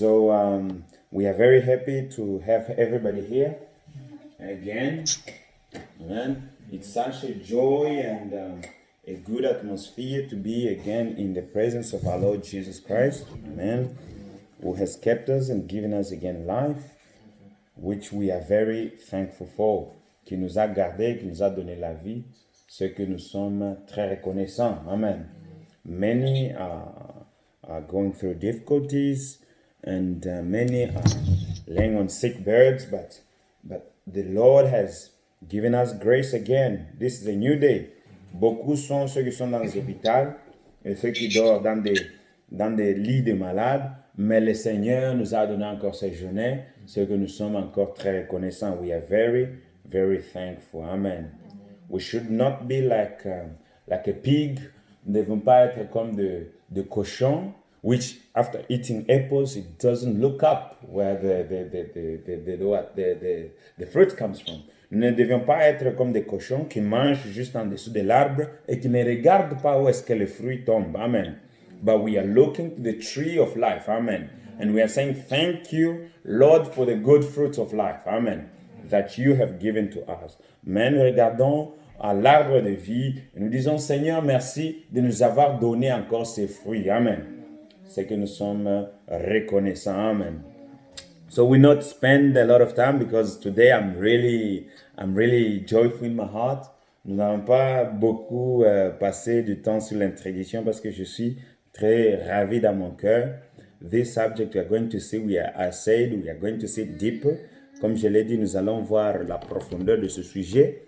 So we are very happy to have everybody here again. Amen. It's such a joy and a good atmosphere to be again in the presence of our Lord Jesus Christ. Amen. Who has kept us and given us again life, which we are very thankful for. Qui nous a gardés, qui nous a donné la vie, ce que nous sommes très reconnaissants. Amen. Many are going through difficulties and many are laying on sick beds, but the Lord has given us grace again. This is a new day. Beaucoup sont ceux qui sont dans les hôpitaux et ceux qui dorment dans des lits de malades, mais le Seigneur nous a donné encore cette journée, ce que nous sommes encore très reconnaissants. We are very, very thankful. Amen. We should not be like a pig. Nous ne devons pas être comme de cochons, which after eating apples, it doesn't look up where the fruit comes from. Nous ne devions pas être comme des cochons qui mangent juste en dessous de l'arbre et qui ne regardent pas où est-ce que le fruit tombe. Amen. But we are looking to the tree of life. Amen. And we are saying, thank you, Lord, for the good fruits of life. Amen. That you have given to us. Mais nous regardons à l'arbre de vie et nous disons, Seigneur, merci de nous avoir donné encore ces fruits. Amen. C'est que nous sommes reconnaissants. Amen. So we not spend a lot of time because today I'm really joyful in my heart. Nous n'allons pas beaucoup passer du temps sur l'introduction parce que je suis très ravi dans mon cœur. This subject we are going to see, we are going to see deeper. Comme je l'ai dit, nous allons voir la profondeur de ce sujet.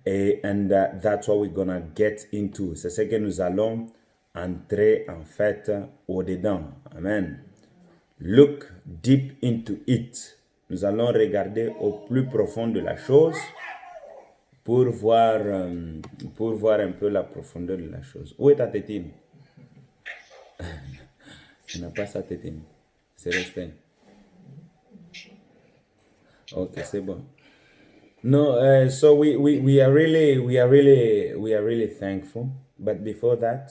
And that's what we're gonna get into. C'est ce que nous allons entrer en fait au-dedans. Amen. Look deep into it. Nous allons regarder au plus profond de la chose pour voir un peu la profondeur de la chose. Où est ta tétine? Je n'ai pas sa tétine. C'est resté. Ok, c'est bon. No, so we are really thankful. But before that,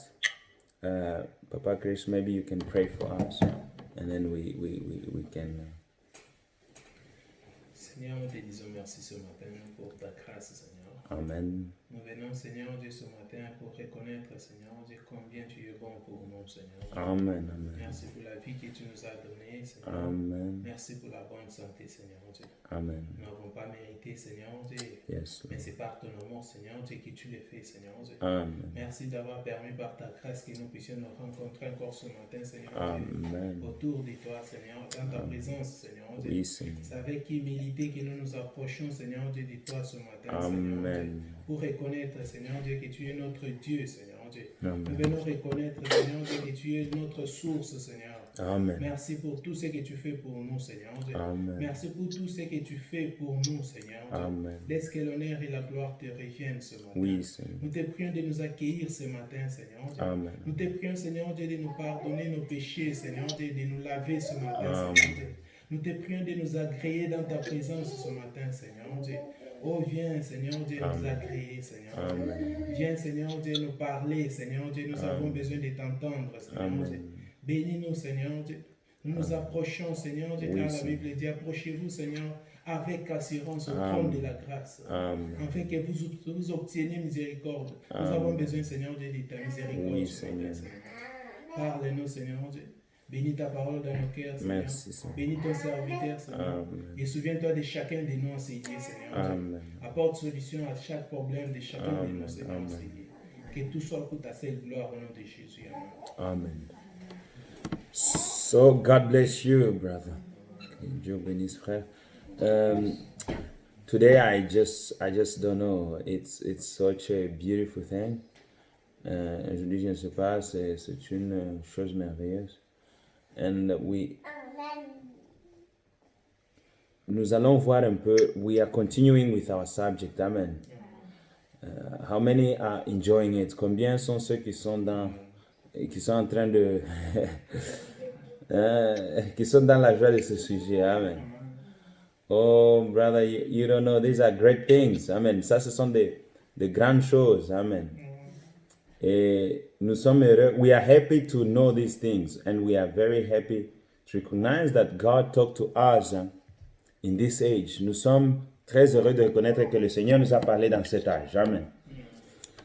Papa Chris, maybe you can pray for us, and then we can. Seigneur, nous te disons merci ce matin pour ta grâce, Seigneur. Amen. Nous venons, Seigneur Dieu, ce matin pour reconnaître, Seigneur Dieu, combien tu es bon pour nous, Seigneur Dieu. Amen. Amen. Merci pour la vie que tu nous as donnée, Seigneur. Amen. Merci pour la bonne santé, Seigneur Dieu. Amen. Nous n'avons pas mérité, Seigneur Dieu. Yes, Mais Lord. c'est par ton amour, Seigneur Dieu, que tu le fais, Seigneur Dieu. Amen. Merci d'avoir permis par ta grâce que nous puissions nous rencontrer encore ce matin, Seigneur Amen. Dieu. Autour de toi, Seigneur, dans ta présence, Seigneur Dieu. Oui, Seigneur. C'est avec humilité que nous nous approchons, Seigneur Dieu, de toi ce matin, Seigneur Dieu. Amen. Pour reconnaître, Seigneur Dieu, que tu es notre Dieu, Seigneur Dieu. Amen. Nous venons reconnaître, Seigneur Dieu, que tu es notre source, Seigneur. Amen. Merci pour tout ce que tu fais pour nous, Seigneur Dieu. Amen. Merci pour tout ce que tu fais pour nous, Seigneur Dieu. Amen. Laisse que l'honneur et la gloire te reviennent ce matin. Oui, Seigneur. Nous te prions de nous accueillir ce matin, Seigneur Dieu. Amen. Nous te prions, Seigneur Dieu, de nous pardonner nos péchés, Seigneur Dieu, de nous laver ce matin, Amen. Seigneur Dieu. Nous te prions de nous agréer dans ta présence ce matin, Seigneur Dieu. Oh, viens, Seigneur Dieu, nous Amen. agréer, Seigneur Amen. Dieu. Viens, Seigneur Dieu, nous parler, Seigneur Dieu. Nous avons besoin de t'entendre, Seigneur Amen. Dieu. Bénis-nous, Seigneur Dieu. Nous nous approchons, Seigneur Dieu, Oui, car la Seigneur. Bible dit, approchez-vous, Seigneur, avec assurance au Amen. trône de la grâce. Amen. Afin que vous obteniez miséricorde. Nous Amen. avons besoin, Seigneur Dieu, de ta miséricorde. Oui, ce matin, Seigneur. Parle-nous, Seigneur Dieu. Bénis ta parole dans nos cœurs, Seigneur. Merci, Seigneur. Bénis ton serviteur, Seigneur. Amen. Et souviens-toi de chacun de nous enseignés, Seigneur Dieu. Amen. Apporte solution à chaque problème de chacun de Amen. nous, Seigneur Amen. enseignés. Que tout soit pour ta seule gloire au nom de Jésus. Amen. Amen. So God bless you, brother. Dieu bénisse, frère. Today I just don't know. It's such a beautiful thing. Aujourd'hui, je ne sais pas, c'est une chose merveilleuse. And nous allons voir un peu. We are continuing with our subject. Amen. How many are enjoying it? Combien sont ceux qui sont en train de qui sont dans la joie de ce sujet? Amen. Oh, brother, you don't know. These are great things. Amen. Ça, ce sont des grandes choses. Amen. Et nous sommes heureux. We are happy to know these things, and we are very happy to recognize that God talked to us in this age. Nous sommes très heureux de reconnaître que le Seigneur nous a parlé dans cet âge. Amen.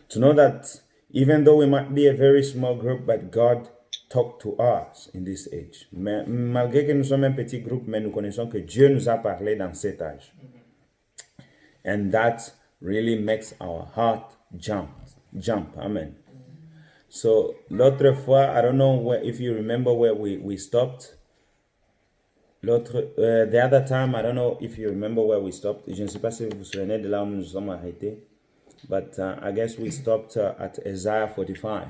To know that even though we might be a very small group, but God talked to us in this age. Mais, malgré que nous sommes un petit groupe, mais nous connaissons que Dieu nous a parlé dans cet âge. And that really makes our heart jump. Amen. So, l'autre fois, I don't know if you remember where we stopped. The other time, I don't know if you remember where we stopped. Je ne sais pas si vous vous souvenez de là où nous sommes arrêtés. But I guess we stopped at Isaiah 45.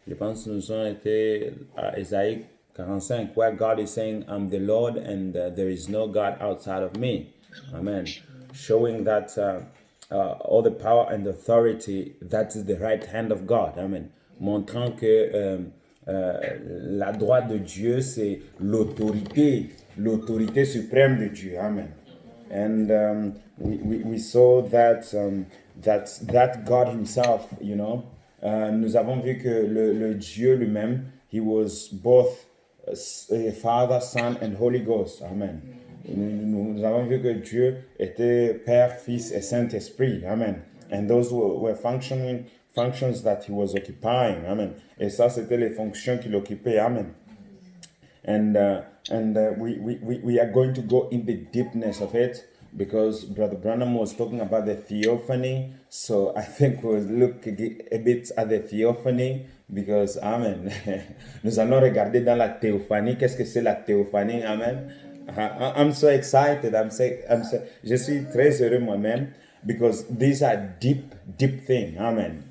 Je pense que nous sommes été à Isaïe 45, where God is saying, I'm the Lord and there is no God outside of me. Amen. Showing that all the power and authority, that is the right hand of God. Amen. Montrant que la droite de Dieu, c'est l'autorité suprême de Dieu. Amen. And we saw that that God himself, you know, nous avons vu que le Dieu lui-même, he was both Father, Son and Holy Ghost. Amen. Nous avons vu que Dieu était Père, Fils et Saint-Esprit. Amen. And those were functions that he was occupying. Amen. Et ça, c'était les fonctions qu'il occupait. Amen. And we are going to go in the deepness of it, because Brother Branham was talking about the theophany. So I think we'll look a bit at the theophany, because, amen, nous allons regarder dans la théophanie. Qu'est-ce que c'est la théophanie? Amen. I'm so excited. Je suis très heureux moi-même, because these are deep things. Amen.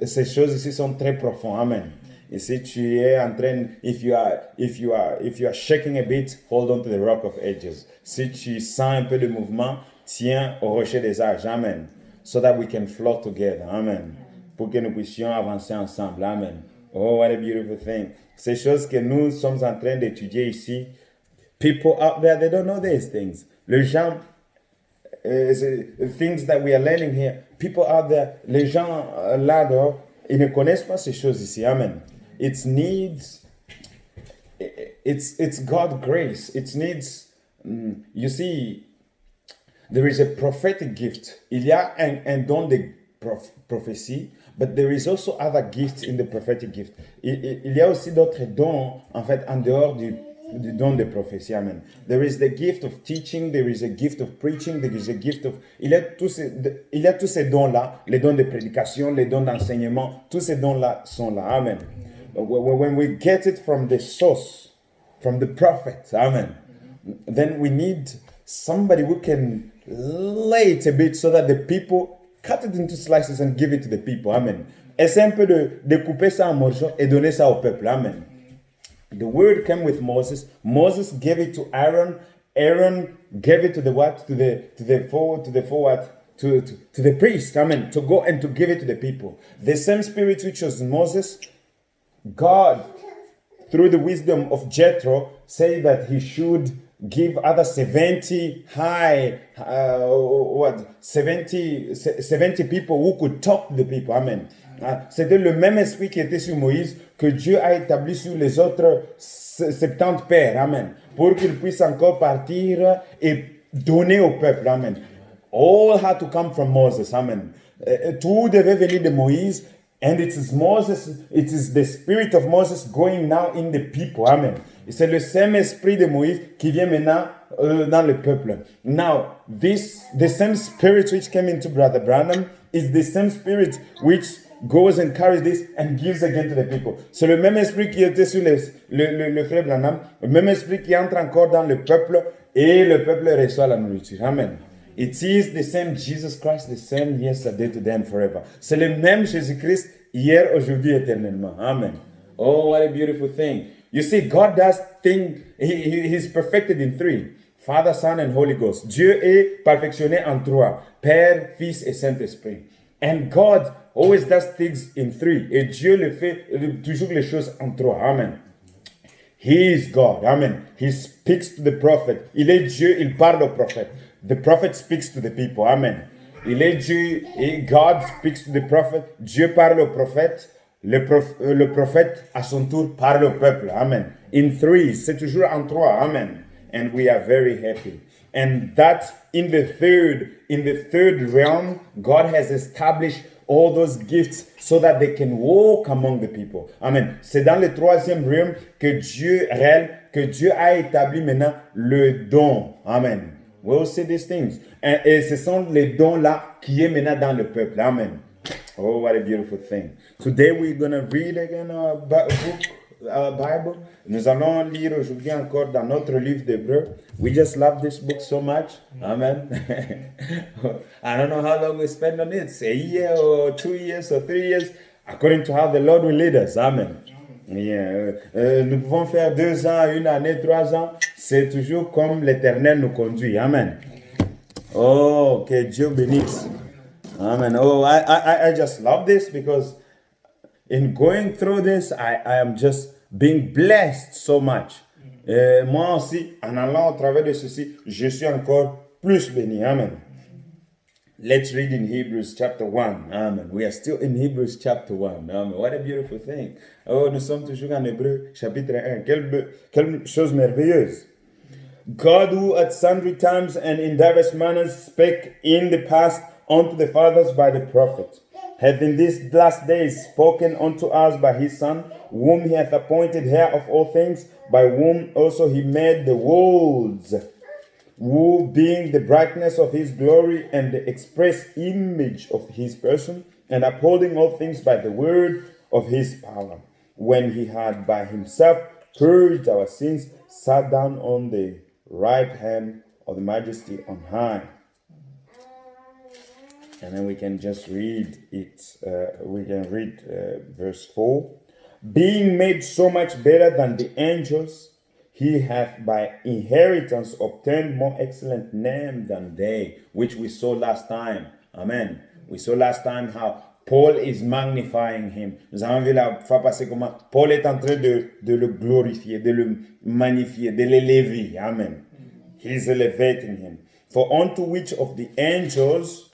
Ces choses ici sont très profondes. Amen. Et si tu es en train, if you are shaking a bit, hold on to the rock of ages. Si tu sens un peu de mouvement, tiens au rocher des âges. Amen. So that we can flow together. Amen. Pour que nous puissions avancer ensemble. Amen. Oh, what a beautiful thing. Ces choses que nous sommes en train d'étudier ici, people out there, they don't know these things. Les gens, things that we are learning here, people out there, les gens là-dehors, ils ne connaissent pas ces choses ici. Amen. It needs, it's God's grace. It needs, you see, there is a prophetic gift. Il y a un don de prophétie, but there is also other gifts in the prophetic gift. Il y a aussi d'autres dons, en fait, en dehors du don de prophétie. Amen. There is the gift of teaching, there is a gift of preaching, there is a gift of... Il y a tous ces dons-là, les dons de prédication, les dons d'enseignement, tous ces dons-là sont là. Amen. When we get it from the source, from the prophet, amen, then we need somebody who can lay it a bit so that the people cut it into slices and give it to the people. Amen. Essaie un peu de couper ça en morceaux et donner ça au peuple. Amen. The word came with Moses. Moses gave it to Aaron. Aaron gave it to the what? To the priest. Amen. To go and to give it to the people. The same spirit which was in Moses, God, through the wisdom of Jethro, said that he should give other 70 people who could talk to the people. Amen. C'était le même esprit qui était sur Moïse que Dieu a établi sur les autres 70 pères. Amen. Pour qu'ils puissent encore partir et donner au peuple. Amen. All had to come from Moses. Amen. Tout devait venir de Moïse. And it is Moses, it is the spirit of Moses going now in the people. Amen. Et c'est le même esprit de Moïse qui vient maintenant dans le peuple. Now, the same spirit which came into Brother Branham is the same spirit which goes and carries this and gives again to the people. C'est le même esprit qui était sur le frère Branham, le même esprit qui entre encore dans le peuple et le peuple reçoit la nourriture. Amen. It is the same Jesus Christ, the same yesterday, today and forever. C'est le même Jésus-Christ hier, aujourd'hui, éternellement. Amen. Oh, what a beautiful thing. You see, God does things, He's perfected in three. Father, Son and Holy Ghost. Dieu est perfectionné en trois. Père, Fils et Saint-Esprit. And God always does things in three. Et Dieu le fait toujours les choses en trois. Amen. He is God. Amen. He speaks to the prophet. Il est Dieu, il parle au prophète. The prophet speaks to the people. Amen. Il est Dieu et God speaks to the prophet. Dieu parle au prophète. Le prophète, à son tour, parle au peuple. Amen. In threes. C'est toujours en trois. Amen. And we are very happy. And that in the third realm, God has established all those gifts so that they can walk among the people. Amen. C'est dans le troisième realm que Dieu a établi maintenant le don. Amen. We'll see these things. Et ce sont les dons-là qui est maintenant dans le peuple. Amen. Oh, what a beautiful thing. Today we're going to read again our book. Bible. Nous allons lire aujourd'hui encore dans notre livre d'Hébreux. We just love this book so much. Amen. I don't know how long we spend on it. A year or 2 years or 3 years. According to how the Lord will lead us. Amen. Yeah. Nous pouvons faire 2 ans, 1 année, 3 ans. C'est toujours comme l'Éternel nous conduit. Amen. Oh, que Dieu bénisse. Amen. Oh, I just love this because in going through this, I am just being blessed so much. Moi aussi, en allant au travers de ceci, je suis encore plus béni. Amen. Let's read in Hebrews chapter 1. Amen. We are still in Hebrews chapter 1. Amen. What a beautiful thing. Oh, nous sommes toujours en Hébreux chapitre 1. Quelle chose merveilleuse. God who at sundry times and in diverse manners spake in the past unto the fathers by the prophets, hath in these last days spoken unto us by his Son, whom he hath appointed heir of all things, by whom also he made the worlds, who being the brightness of his glory and the express image of his person, and upholding all things by the word of his power, when he had by himself purged our sins, sat down on the right hand of the majesty on high. And then we can just read it. We can read verse 4. Being made so much better than the angels, he hath by inheritance obtained more excellent name than they, which we saw last time. Amen. We saw last time how Paul is magnifying him. Nous avons vu la fois passée comment Paul est en train de le glorifier, de le magnifier, de l'élever. Amen. He's elevating him. For unto which of the angels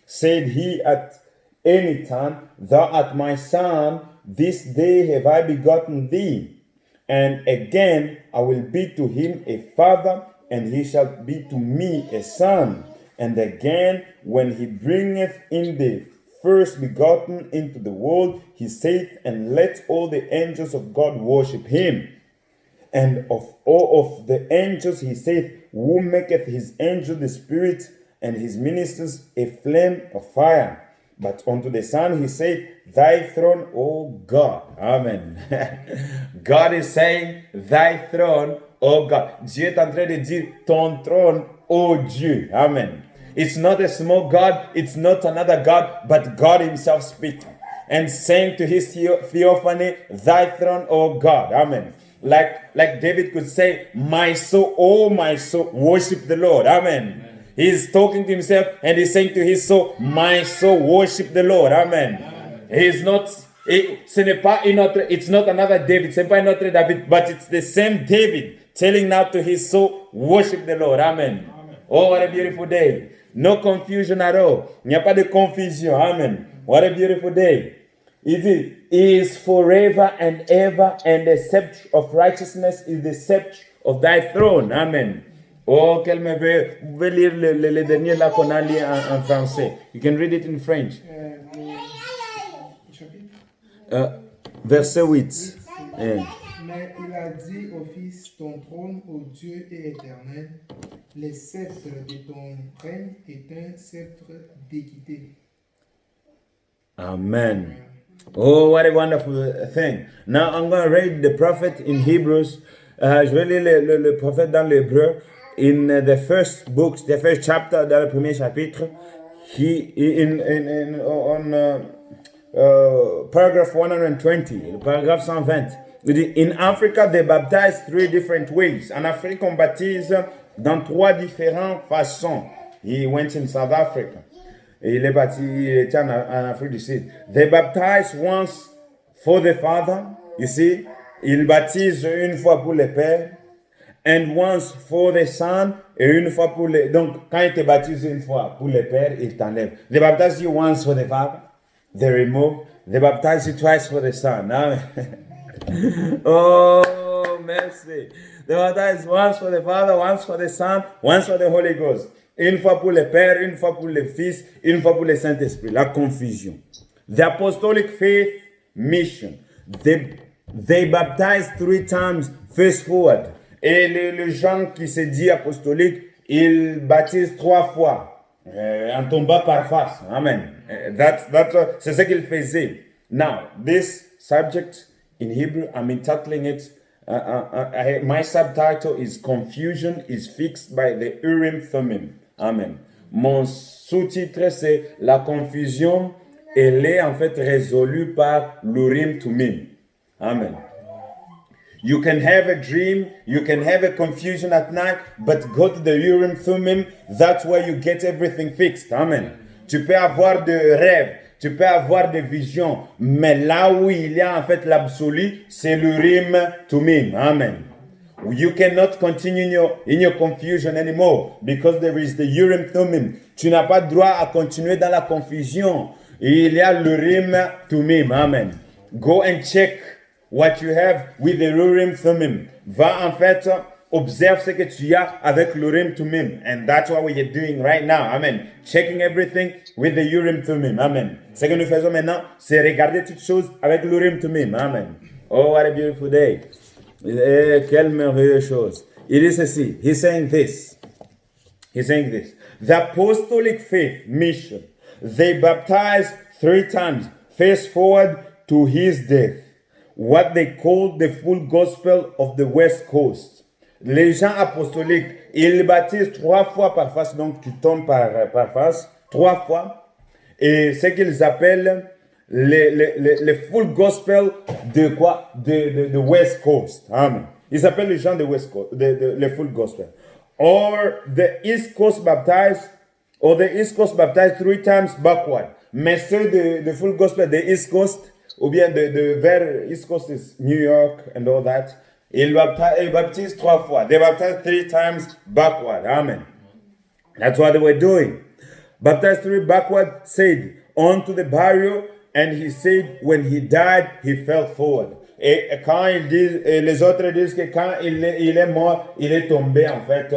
said he at any time, Thou art my son, this day have I begotten thee. And again, I will be to him a father, and he shall be to me a son. And again, when he bringeth in the first begotten into the world, he saith, and let all the angels of God worship him. And of all of the angels he saith, who maketh his angel the spirit, and his ministers a flame of fire. But unto the Son he said, Thy throne, O God. Amen. God is saying, Thy throne, O God. Dieu est en train de dire, Ton trône, O Dieu. Amen. It's not a small God, it's not another God, but God himself speaking and saying to his theophany, Thy throne, O God. Amen. Like David could say, My soul, oh my soul, worship the Lord. Amen. He's talking to himself and he's saying to his soul, my soul, worship the Lord. Amen. He's not, it's not another David, c'est pas un autre David, but it's the same David telling now to his soul, worship the Lord. Amen. Oh, what a beautiful day. No confusion at all. Il n'y a pas de confusion. Amen. What a beautiful day. Il dit, He is forever and ever, and the scepter of righteousness is the scepter of thy throne. Amen. Oh, quel merveille. Vous pouvez lire le dernier là qu'on a lu en français. You can read it in French. Verset 8. Mais il a dit au Fils, ton trône, ô Dieu est éternel. Le sceptre de ton règne est un sceptre d'équité. Amen. Oh, what a wonderful thing. Now I'm going to read the prophet in Hebrews. Je vais lire le prophète dans l'hébreu. In the first books, the first chapter, dans le premier chapitre, paragraph 120, le paragraphe 120, il dit, in Africa, they baptize 3 different ways. En Afrique, on baptise dans 3 différentes façons. He went in South Africa. Il était en Afrique du Sud. They baptize once for the Father, you see. Ils baptisent une fois pour le Père. And once for the Son, et une fois pour le... Donc, quand il te baptise une fois pour le Père, il t'enlève. They baptize you once for the Father, they remove. They baptize you twice for the Son. Amen. Oh, mercy. The baptize once for the Father, once for the Son, once for the Holy Ghost. Une fois pour le Père, une fois pour le Fils, une fois pour le Saint-Esprit. La confusion. The apostolic faith mission. They baptize 3 times face forward. Et le gens qui se dit apostolique, ils baptisent 3 fois. En tombant par face. Amen. C'est ce qu'il faisait. Now, this subject in Hebrew, I'm entitling it. My subtitle is Confusion is fixed by the Urim Thummim. Amen. Mon sous-titre c'est La confusion, elle est en fait résolue par l'Urim Thummim. Amen. You can have a dream, you can have a confusion at night, but go to the Urim Thummim, that's where you get everything fixed. Amen. Tu peux avoir des rêves, tu peux avoir des visions, mais là où il y a en fait l'absolu, c'est l'Urim Thummim. Amen. You cannot continue in your confusion anymore because there is the Urim Thummim. Tu n'as pas droit à continuer dans la confusion. Il y a l'Urim Thummim. Amen. Go and check what you have with the Urim Thummim. Va en fait observe ce que tu as avec l'Urim Thummim. And that's what we are doing right now. Amen. Checking everything with the Urim Thummim. Amen. Ce que nous faisons maintenant, c'est regarder toutes choses avec l'Urim Thummim. Amen. Oh, what a beautiful day. Quelle merveilleuse chose. Il dit ceci. He's saying this. The apostolic faith mission. They baptized 3 times, face forward to his death. What they called the full gospel of the West Coast. Les gens apostoliques, ils baptisent 3 fois par face, donc tu tombes par face, 3 fois. Et ce qu'ils appellent le full gospel de quoi? De West Coast. Amen. Ils appellent les gens de West Coast, le full gospel. Or the East Coast baptized 3 times backward. Mais ceux de full gospel de East Coast, ou bien de vers East Coast is New York and all that, ils baptisent 3 fois. They baptized 3 times backward. Amen. That's what they were doing. Baptized 3 backward, said, on to the burial, and he said, when he died, he fell forward. Et quand ils disent, et les autres disent que quand il est mort, il est tombé en fait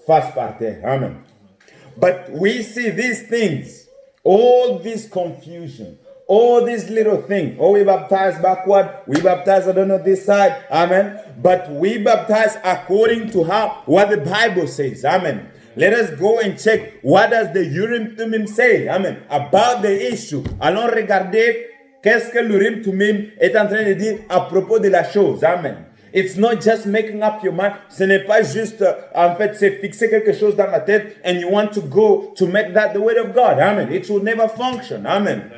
face par terre. Amen. But we see these things, all this confusion, all these little things. Oh, we baptize backward, we baptize, I don't know, this side. Amen. But we baptize according to what the Bible says. Amen. Let us go and check what does the Urim Thummim say. Amen. About the issue. Allons regarder qu'est-ce que l'Urim Thummim est en train de dire à propos de la chose. Amen. It's not just making up your mind. Ce n'est pas juste, en fait, c'est fixer quelque chose dans la tête and you want to go to make that the word of God. Amen. It will never function. Amen.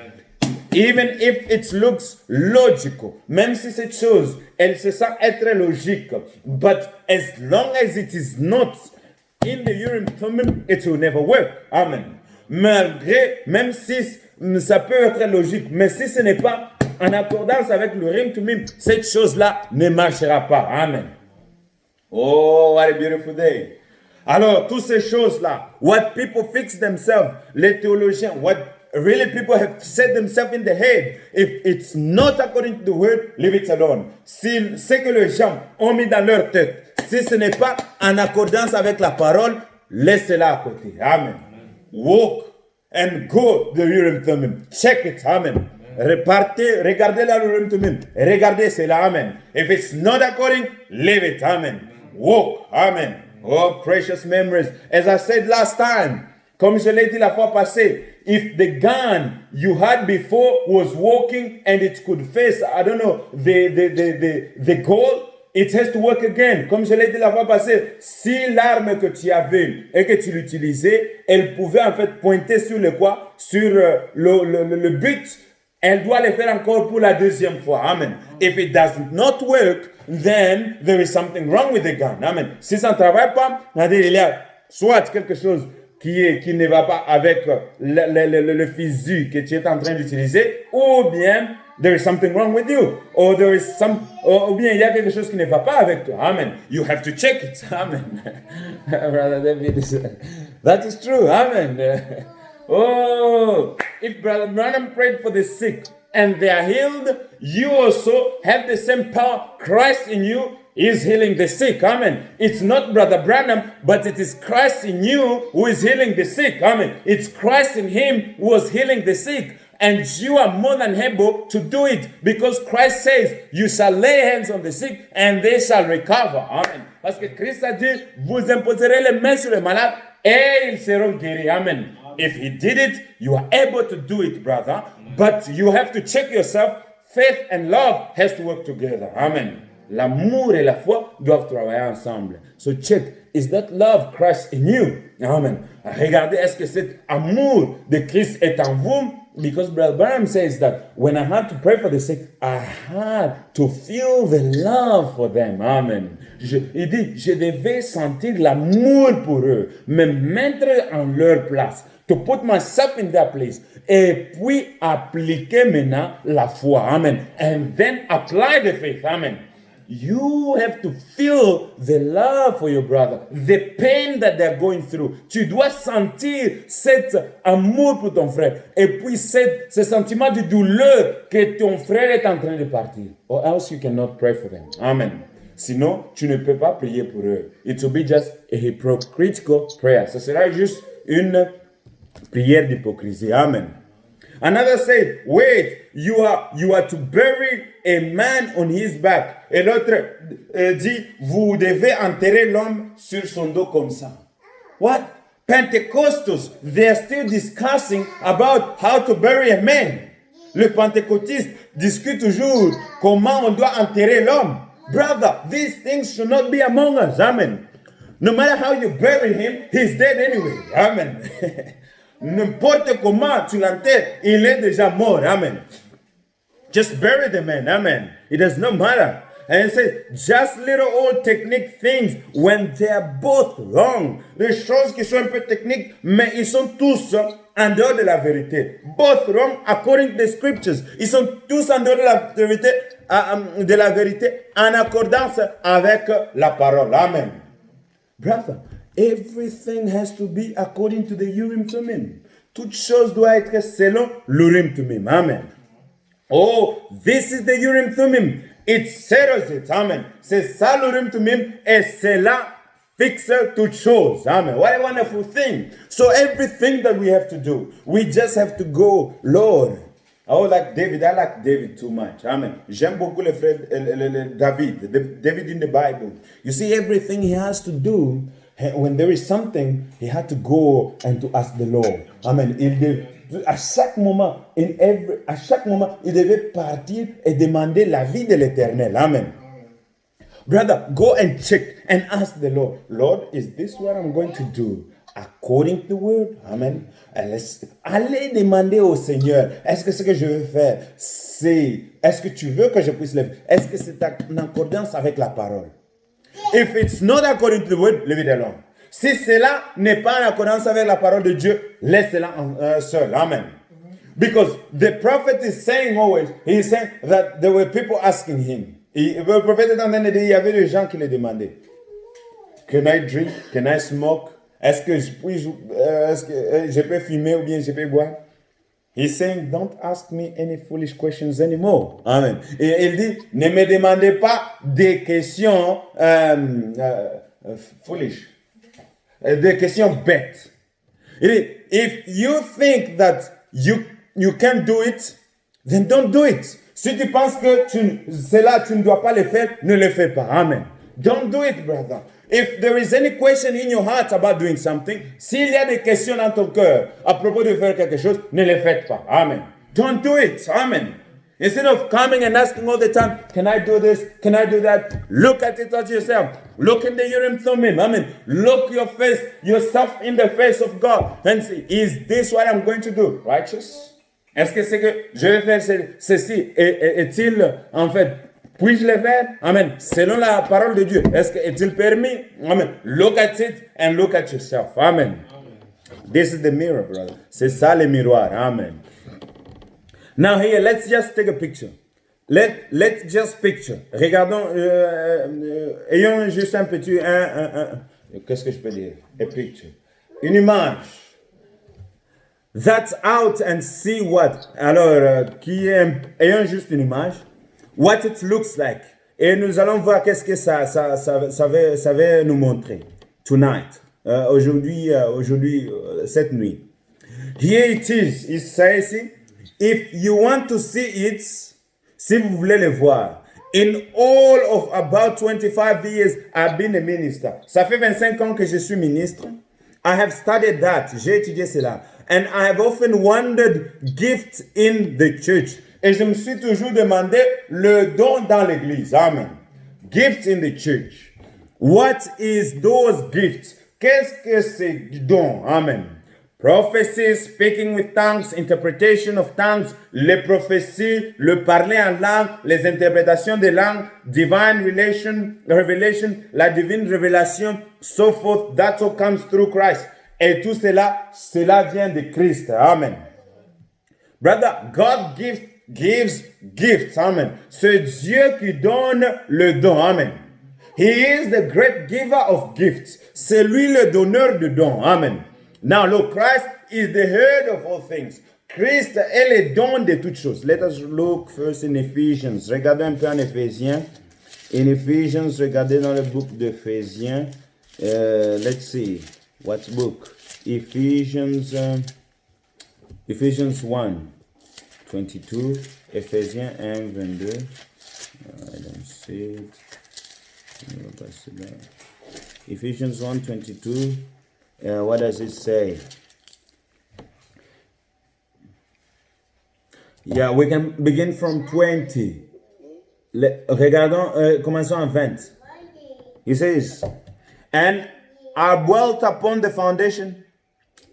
Even if it looks logical, même si cette chose, elle se sent être logique, but as long as it is not in the Urim Thummim, it will never work. Amen. Même si ça peut être logique, mais si ce n'est pas en accordance avec le Urim Thummim, cette chose-là ne marchera pas. Amen. Oh, what a beautiful day. Alors, toutes ces choses-là, what people fix themselves, les théologiens, what really people have set themselves in the head, if it's not according to the word, leave it alone. Si ce que les gens ont mis dans leur tête, si ce n'est pas en accordance avec la parole, laissez-la à côté. Amen. Walk and go the Urim Thummim. Check it. Amen. Repartez, regardez la Urim Thummim. Regardez cela. Amen. If it's not according, leave it. Amen. Walk. Amen. Oh, precious memories. As I said last time, comme je l'ai dit la fois passée, if the gun you had before was working and it could face, I don't know, the goal, it has to work again. Comme je l'ai dit la fois passée, si l'arme que tu avais et que tu l'utilisais, elle pouvait en fait pointer sur le quoi? Sur le but, elle doit le faire encore pour la deuxième fois. Amen. If it does not work, then there is something wrong with the gun. Amen. Si ça ne travaille pas, il y a soit quelque chose qui ne va pas avec le fusil que tu es en train d'utiliser, ou bien there is something wrong with you, or there is ou bien il y a quelque chose qui ne va pas avec toi. Amen. You have to check it. Amen. Brother David, that is true. Amen. Oh, if Brother Branham prayed for the sick and they are healed, you also have the same power. Christ in you is healing the sick. Amen. It's not Brother Branham, but it is Christ in you who is healing the sick. Amen. It's Christ in him who was healing the sick. And you are more than able to do it because Christ says, you shall lay hands on the sick and they shall recover. Amen. Parce que Christ a dit, vous imposerez les mains sur les malades et ils seront guéris. Amen. If he did it, you are able to do it, brother. But you have to check yourself. Faith and love has to work together. Amen. L'amour et la foi doivent travailler ensemble. So check, is that love Christ in you? Amen. Regardez, est-ce que cet amour de Christ est en vous? Because Brother Branham says that when I had to pray for the sick, I had to feel the love for them. Amen. Il dit, je devais sentir l'amour pour eux, me mettre en leur place. To put myself in their place. Et puis appliquer maintenant la foi. Amen. And then apply the faith. Amen. You have to feel the love for your brother, the pain that they're going through. Tu dois sentir cet amour pour ton frère et puis ce sentiment de douleur que ton frère est en train de partir. Or else you cannot pray for them. Amen. Sinon, tu ne peux pas prier pour eux. It will be just a hypocritical prayer. Ce sera juste une prière d'hypocrisie. Amen. Another said, wait, you are to bury a man on his back. Et l'autre dit, vous devez enterrer l'homme sur son dos comme ça. What? Pentecostals, they are still discussing about how to bury a man. Le pentecôtiste discute toujours comment on doit enterrer l'homme. Brother, these things should not be among us. Amen. No matter how you bury him, he's dead anyway. Amen. N'importe comment tu l'enterres, il est déjà mort. Amen. Just bury the man. Amen. It does not matter. And it says, just little old technique things when they are both wrong. Les choses qui sont un peu techniques, mais ils sont tous en dehors de la vérité. Both wrong according to the scriptures. Ils sont tous en dehors de la vérité en accordance avec la parole. Amen. Brother, everything has to be according to the Urim Thummim. Toute chose doit être selon l'Urim Thummim. Amen. Oh, this is the Urim Thummim. It settles it. Amen. C'est ça l'Urim Thummim et cela fixe toute chose. Amen. What a wonderful thing. So everything that we have to do, we just have to go, Lord. Oh, like David. I like David too much. Amen. J'aime beaucoup le frère David. David in the Bible. You see, everything he has to do, when there is something, he had to go and to ask the Lord. Amen. À chaque moment, il devait partir et demander l'avis de l'Éternel. Amen. Brother, go and check and ask the Lord. Lord, is this what I'm going to do? According to the word. Amen. Allez demander au Seigneur, est-ce que ce que je veux faire, est-ce que tu veux que je puisse le faire? Est-ce que c'est en accordance avec la parole? If it's not according to the word, leave it alone. Si cela n'est pas en accordance avec la parole de Dieu, laisse-la seul. Amen. Because the prophet is saying always, he is saying that there were people asking him. Le prophète est en train de dire, il y avait des gens qui le demandaient. Can I drink? Can I smoke? Est-ce que je peux fumer ou bien je peux boire? He's saying, don't ask me any foolish questions anymore. Amen. Et il dit, ne me demandez pas des questions foolish. Des questions bêtes. Il dit, if you think that you can do it, then don't do it. Si tu penses que tu ne dois pas le faire, ne le fais pas. Amen. Don't do it, brother. If there is any question in your heart about doing something, s'il y a des questions dans ton cœur à propos de faire quelque chose, ne le faites pas. Amen. Don't do it. Amen. Instead of coming and asking all the time, can I do this? Can I do that? Look at it as yourself. Look in the Urim Thummim. Amen. Look yourself in the face of God and say, is this what I'm going to do? Righteous? Est-ce que c'est que je vais faire ceci? Est-il, en fait, puis-je le faire? Amen. Selon la parole de Dieu. Est-il permis? Amen. Look at it and look at yourself. Amen. This is the mirror, brother. C'est ça le miroir. Amen. Now here, let's just take a picture. Let's just picture. Regardons, ayons juste un petit, qu'est-ce que je peux dire? A picture. Une image. That's out and see what. Alors, ayons juste une image. What it looks like. Et nous allons voir qu'est-ce que ça va nous montrer. Tonight. Aujourd'hui, cette nuit. Here it is. It says, if you want to see it, si vous voulez le voir, in all of about 25 years, I've been a minister. Ça fait 25 ans que je suis ministre. I have studied that. J'ai étudié cela. And I have often wondered gifts in the church. Et je me suis toujours demandé le don dans l'église. Amen. Gifts in the church. What is those gifts? Qu'est-ce que ces dons? Amen. Prophecy, speaking with tongues, interpretation of tongues, les prophéties, le parler en langue, les interprétations de langues, divine revelation, la divine révélation, so forth, that all comes through Christ. Et tout cela vient de Christ. Amen. Brother, God gives gifts. Amen. C'est Dieu qui donne le don. Amen. He is the great giver of gifts. C'est lui le donneur de dons. Amen. Now look, Christ is the head of all things. Christ est le don de toutes choses. Let us look first in Ephesians. Regardez un peu en Éphésiens. In Ephesians, regardez dans le book d'Éphésiens. Let's see. What book? Ephesians 1, 22. Éphésiens 1, 22. I don't see it. Ephesians 1, 22. What does it say? Yeah, we can begin from 20. Regardons, commençons en 20. He says, and are built upon the foundation.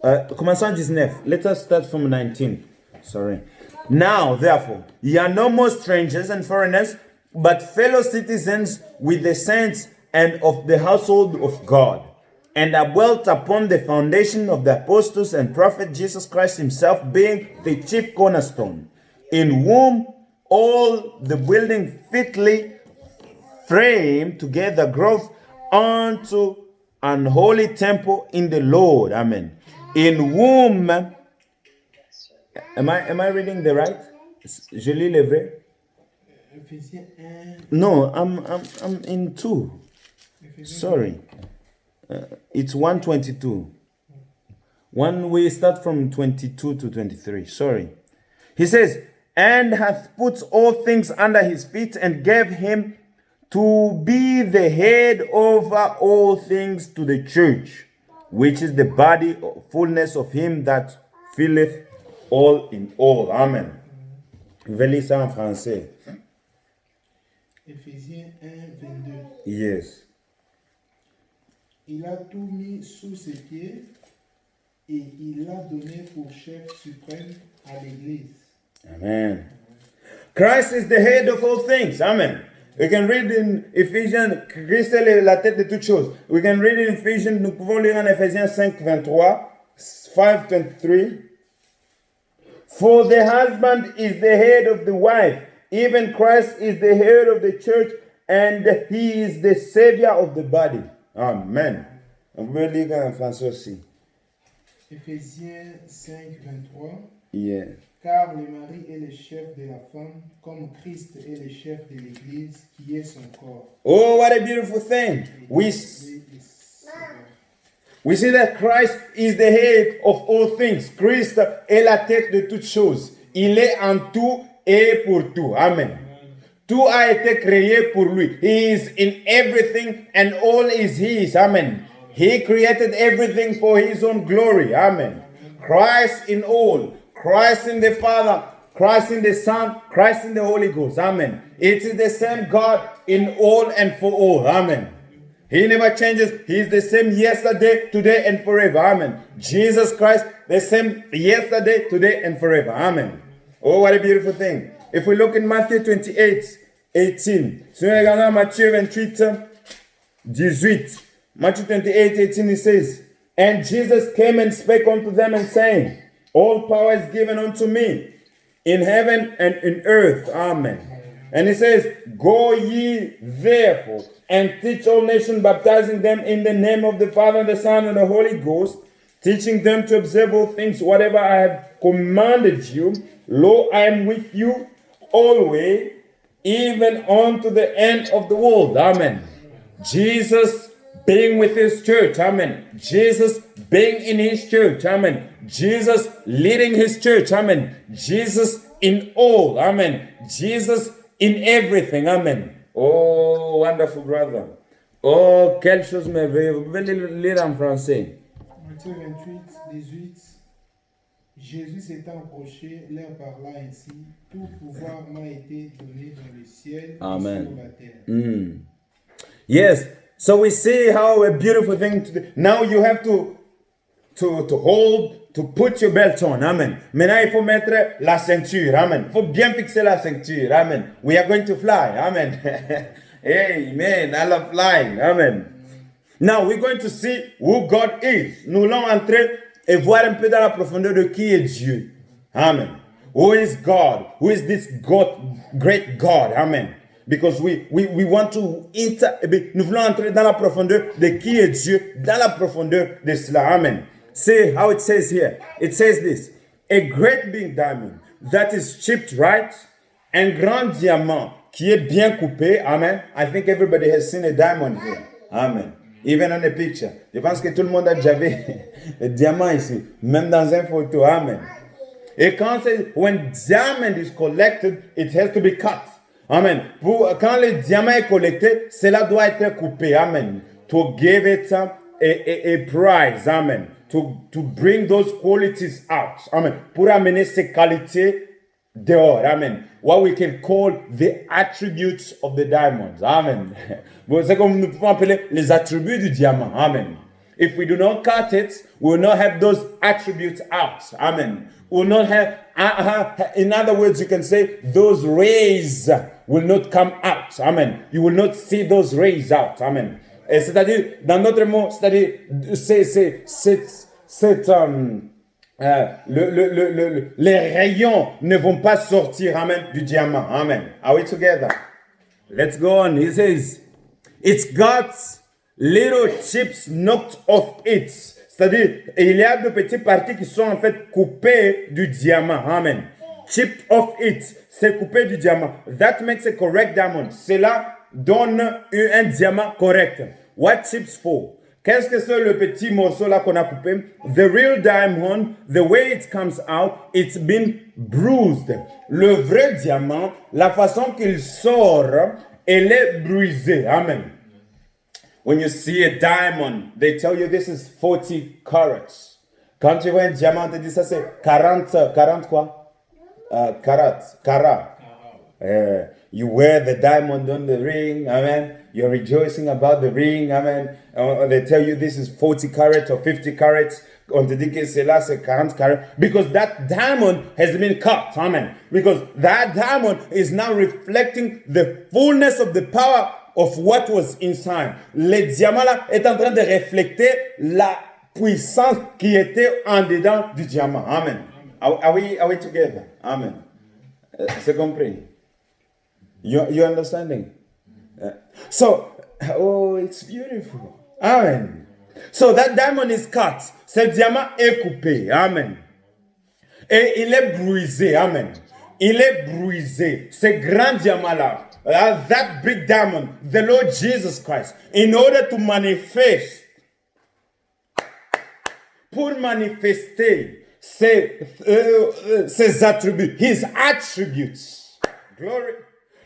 Commençons en 19. Let us start from 19. Sorry. Now, therefore, ye are no more strangers and foreigners, but fellow citizens with the saints and of the household of God, and are built upon the foundation of the apostles and prophet Jesus Christ himself being the chief cornerstone, in whom all the building fitly framed together growth unto an holy temple in the Lord. Amen. In whom, am I reading the right? Je lis le vrai? No, I'm in 2. Sorry. It's 122. We start from 22 to 23. Sorry. He says, and hath put all things under his feet and gave him to be the head over all things to the church, which is the body or fullness of him that filleth all in all. Amen. Je vais lire ça en français. Éphésiens 1, 22. Yes. Il a tout mis sous ses pieds et il l'a donné pour chef suprême à l'Église. Amen. Christ is the head of all things. Amen. We can read in Ephesians, Christ est la tête de toutes choses. We can read in Ephesians, nous pouvons lire en Ephésiens 5, 23, 5, 23. For the husband is the head of the wife, even Christ is the head of the church, and he is the savior of the body. Amen. On peut lire en français aussi. Éphésiens 5, 23. Yeah. Car le mari est le chef de la femme, comme Christ est le chef de l'Église, qui est son corps. Oh, what a beautiful thing. We see that Christ is the head of all things. Christ est la tête de toutes choses. Il est en tout et pour tout. Amen. Tout a été créé pour lui. He is in everything and all is his. Amen. He created everything for his own glory. Amen. Christ in all. Christ in the Father, Christ in the Son, Christ in the Holy Ghost. Amen. It is the same God in all and for all. Amen. He never changes. He is the same yesterday, today, and forever. Amen. Jesus Christ, the same yesterday, today, and forever. Amen. Oh, what a beautiful thing. If we look in Matthew 28, 18. Si nous regardons Matthieu 28, 18. Matthew 28, 18, it says, and Jesus came and spake unto them and saying, all power is given unto me in heaven and in earth. Amen. And he says, go ye therefore and teach all nations, baptizing them in the name of the Father, the Son, and the Holy Ghost, teaching them to observe all things, whatever I have commanded you. Lo, I am with you always, even unto the end of the world. Amen. Jesus being with his church. Amen. Jesus being in his church. Amen. Jesus leading his church. Amen. Jesus in all. Amen. Jesus in everything. Amen. Oh, wonderful brother. Oh, quelque chose merveilleux. Vous pouvez le lire en français. Matthieu 28, 18. Jésus s'étant approché, leur parla ainsi: tout pouvoir m'a été donné dans le ciel et Amen. sur la terre. Yes. So we see how a beautiful thing to do. Now you have to hold, to put your belt on. Amen. Maintenant, il faut mettre la ceinture. Amen. Il faut bien fixer la ceinture. Amen. We are going to fly. Amen. Amen. I love flying. Amen. Now we're going to see who God is. Nous allons entrer et voir un peu dans la profondeur de qui est Dieu. Amen. Who is God? Who is this God, great God? Amen. Because we want to nous voulons entrer dans la profondeur de qui est Dieu, dans la profondeur de cela. Amen. See how it says here. It says this: a great big diamond that is chipped right, un grand diamant qui est bien coupé. Amen. I think everybody has seen a diamond here. Amen. Even on the picture. Je pense que tout le monde a déjà vu le diamant ici, même dans une photo. Amen. Et when diamond is collected, it has to be cut. Amen. Quand le diamant est collecté, cela doit être coupé. Amen. To give it a prize. Amen. To bring those qualities out. Amen. Pour amener ces qualités dehors. Amen. What we can call the attributes of the diamonds. Amen. C'est comme nous pouvons appeler les attributs du diamant. Amen. If we do not cut it, we will not have those attributes out. Amen. We will not have, in other words, you can say, those rays will not come out. Amen. You will not see those rays out. Amen. Et c'est-à-dire, dans notre mot, c'est-à-dire, les rayons ne vont pas sortir, amen, du diamant. Amen. Are we together? Let's go on. He says, it's got little chips knocked off it. C'est-à-dire, il y a de petites parties qui sont en fait coupées du diamant. Amen. Chipped off it. C'est coupé du diamant. That makes a correct diamond. Cela donne un diamant correct. What chips for? Qu'est-ce que c'est le petit morceau là qu'on a coupé? The real diamond, the way it comes out, it's been bruised. Le vrai diamant, la façon qu'il sort, elle est brisée. Amen. When you see a diamond, they tell you this is 40 carats. Quand tu vois un diamant, on te dit ça c'est 40 quoi? Carats. You wear the diamond on the ring, amen. You're rejoicing about the ring, amen. They tell you this is 40 carats or 50 carats. On te dit que c'est là, c'est 40 carats. Because that diamond has been cut, amen. Because that diamond is now reflecting the fullness of the power of what was inside. Le diamant là est en train de refléter la puissance qui était en dedans du diamant. Amen. Are we together? Amen. C'est compris? You understanding? So, oh, it's beautiful. Amen. So that diamond is cut. Ce diamant est coupé. Amen. Et il est brisé. Amen. Il est brisé. Ce grand diamant-là, that big diamond, the Lord Jesus Christ, in order to manifest, pour manifester ses attributs, his attributes. Glory.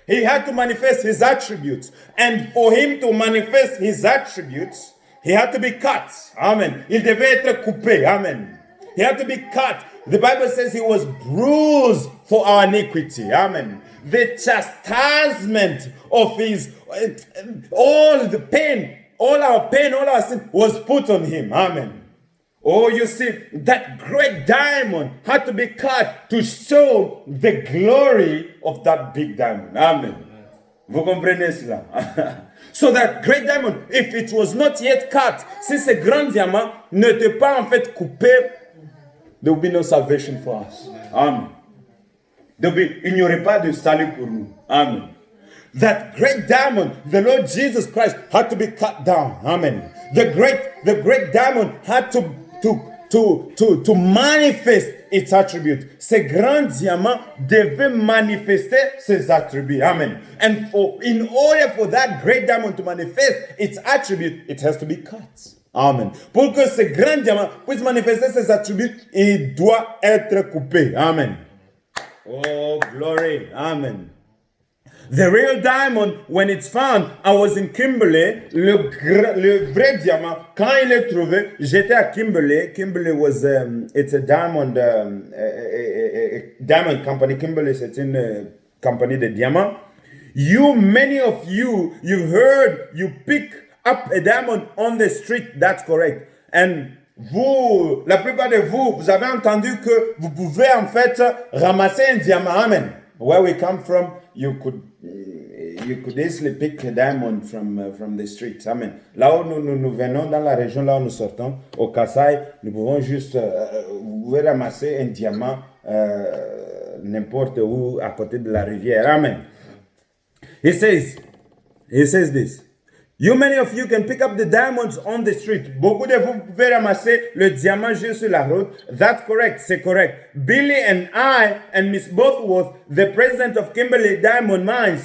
He had to manifest his attributes. And for him to manifest his attributes, he had to be cut. Amen. Il devait être coupé. Amen. He had to be cut. The Bible says he was bruised for our iniquity. Amen. The chastisement of his, all the pain, all our pain, all our sin was put on him. Amen. Oh, you see, that great diamond had to be cut to show the glory of that big diamond. Amen. Vous comprenez cela? So that great diamond, if it was not yet cut, si ce grand diamant n'était pas en fait coupé, there will be no salvation for us. Amen. Il n'y aurait pas de salut pour nous. Amen. That great diamond, the Lord Jesus Christ, had to be cut down. Amen. The great diamond had to manifest its attributes. Ces grands diamants devaient manifester ses attributs. Amen. And in order for that great diamond to manifest its attribute, it has to be cut. Amen. Pour que ce grand diamant puisse manifester ses attributs, il doit être coupé. Amen. Oh, glory. Amen. The real diamond, when it's found, I was in Kimberley. Le vrai diamant, quand il est trouvé, j'étais à Kimberley. Kimberley was, it's a diamond, a diamond company. Kimberley, c'est une compagnie de diamants. Many of you, you've heard, you pick up a diamond on the street. That's correct. And vous, la plupart de vous, vous avez entendu que vous pouvez en fait ramasser un diamant. Amen. Where we come from, you could easily pick a diamond from the streets. Amen. Là où nous venons, dans la région là où nous sortons, au Kasaï, nous pouvons juste, vous pouvez ramasser un diamant n'importe où à côté de la rivière. Amen. He says this. Many of you can pick up the diamonds on the street. Beaucoup de vous pouvez ramasser le diamant juste sur la route. That's correct, c'est correct. Billy and I and Miss Bothworth, the president of Kimberley Diamond Mines,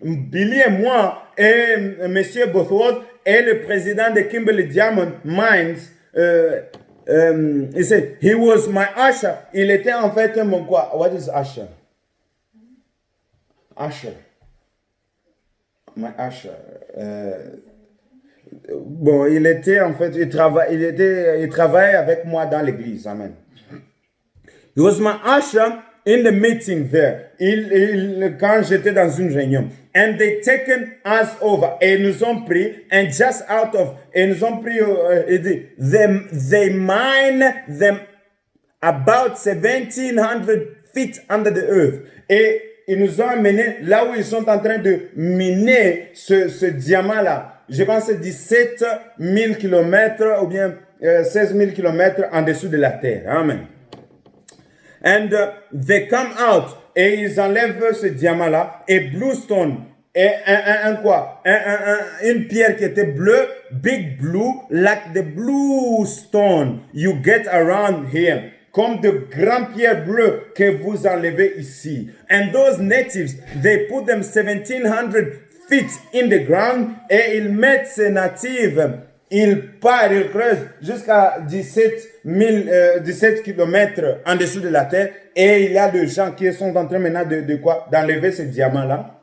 Billy et moi et Monsieur Bothworth est le président de Kimberley Diamond Mines. He said, he was my usher. Il était en fait mon quoi? What is usher? Usher. My usher. Bon, il était en fait, il travaillait avec moi dans l'église. Amen. He was my usher in the meeting there. Quand j'étais dans une réunion. And they taken us over. Et ils nous ont pris, and just out of, et ils nous ont pris, they mine them about 1700 feet under the earth. Et ils nous ont amenés là où ils sont en train de miner ce diamant-là. Je pense que c'est 17 000 kilomètres ou bien 16 000 kilomètres en dessous de la terre. Amen. And they come out et ils enlèvent ce diamant-là et bluestone et une pierre qui était bleue, big blue, like the blue stone you get around here. Comme de grandes pierres bleues que vous enlevez ici. And those natives, they put them 1700 feet in the ground et ils mettent ces natifs, ils creusent jusqu'à 17 kilomètres en dessous de la terre et il y a des gens qui sont en train maintenant d'enlever ces diamants-là.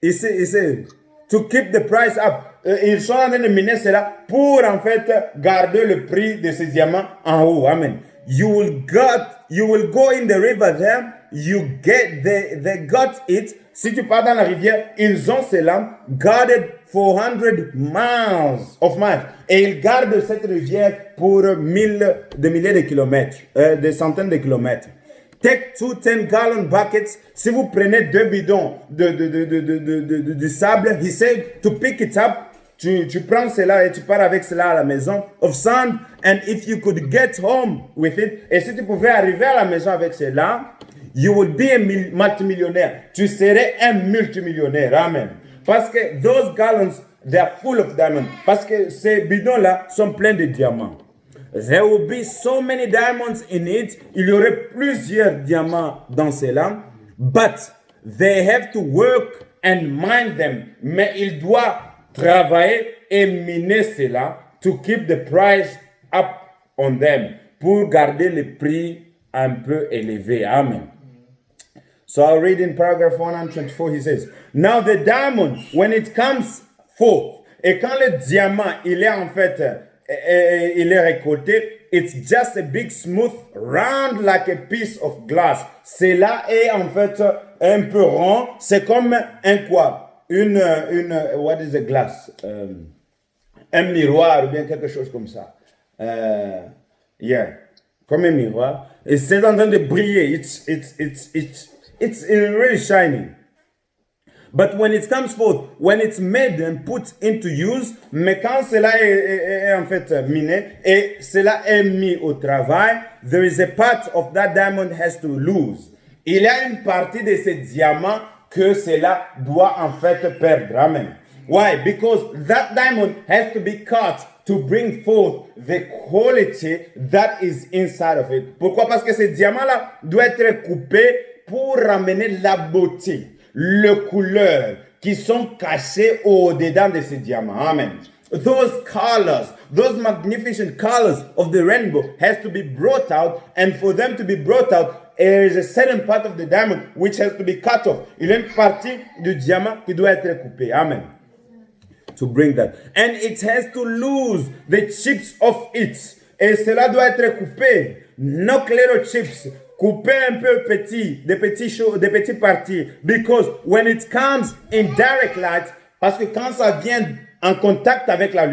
Il said, to keep the price up. Ils sont en train de miner cela pour en fait garder le prix de ces diamants en haut. Amen. You will go in the river there. They got it. Si tu pars dans la rivière, ils ont cela guarded 400 miles. Et ils gardent cette rivière pour des milliers de kilomètres, des centaines de kilomètres. Take 2 10-gallon buckets. Si vous prenez 2 bidons de sable, he said to pick it up. Tu prends cela et tu pars avec cela à la maison. Of sand, and if you could get home with it, et si tu pouvais arriver à la maison avec cela, you would be a multimillionaire. Tu serais un multimillionnaire. Amen. Parce que those gallons, they are full of diamonds. Parce que ces bidons-là sont pleins de diamants. There will be so many diamonds in it. Il y aurait plusieurs diamants dans cela. But they have to work and mine them. Mais il doit travailler et miner cela to keep the price up on them. Pour garder le prix un peu élevé. Amen. So I'll read in paragraph 124, he says, now the diamond, when it comes forth, et quand le diamant, il est en fait, il est récolté, it's just a big smooth, round like a piece of glass. Cela est en fait un peu rond, c'est comme un quoi? What is a glass? Un miroir ou bien quelque chose comme ça. Comme un miroir. Et c'est en train de briller. It's really shining. But when it comes forth, when it's made and put into use, mais quand cela est en fait miné et cela est mis au travail, there is a part of that diamond has to lose. Il y a une partie de ce diamant que cela doit en fait perdre. Amen. Why? Because that diamond has to be cut to bring forth the quality that is inside of it. Pourquoi? Parce que ce diamant-là doit être coupé pour ramener la beauté, les couleurs qui sont cachées au-dedans de ce diamant. Amen. Those colors, those magnificent colors of the rainbow has to be brought out, and for them to be brought out, there is a certain part of the diamond which has to be cut off. Il y a une partie du diamant qui doit être coupée. Amen. To bring that. And it has to lose the chips of it. Et cela doit être coupé. Knock little chips. Couper un peu petit, des petites parties. Because when it comes in direct light, parce que quand ça vient en contact avec la lumière,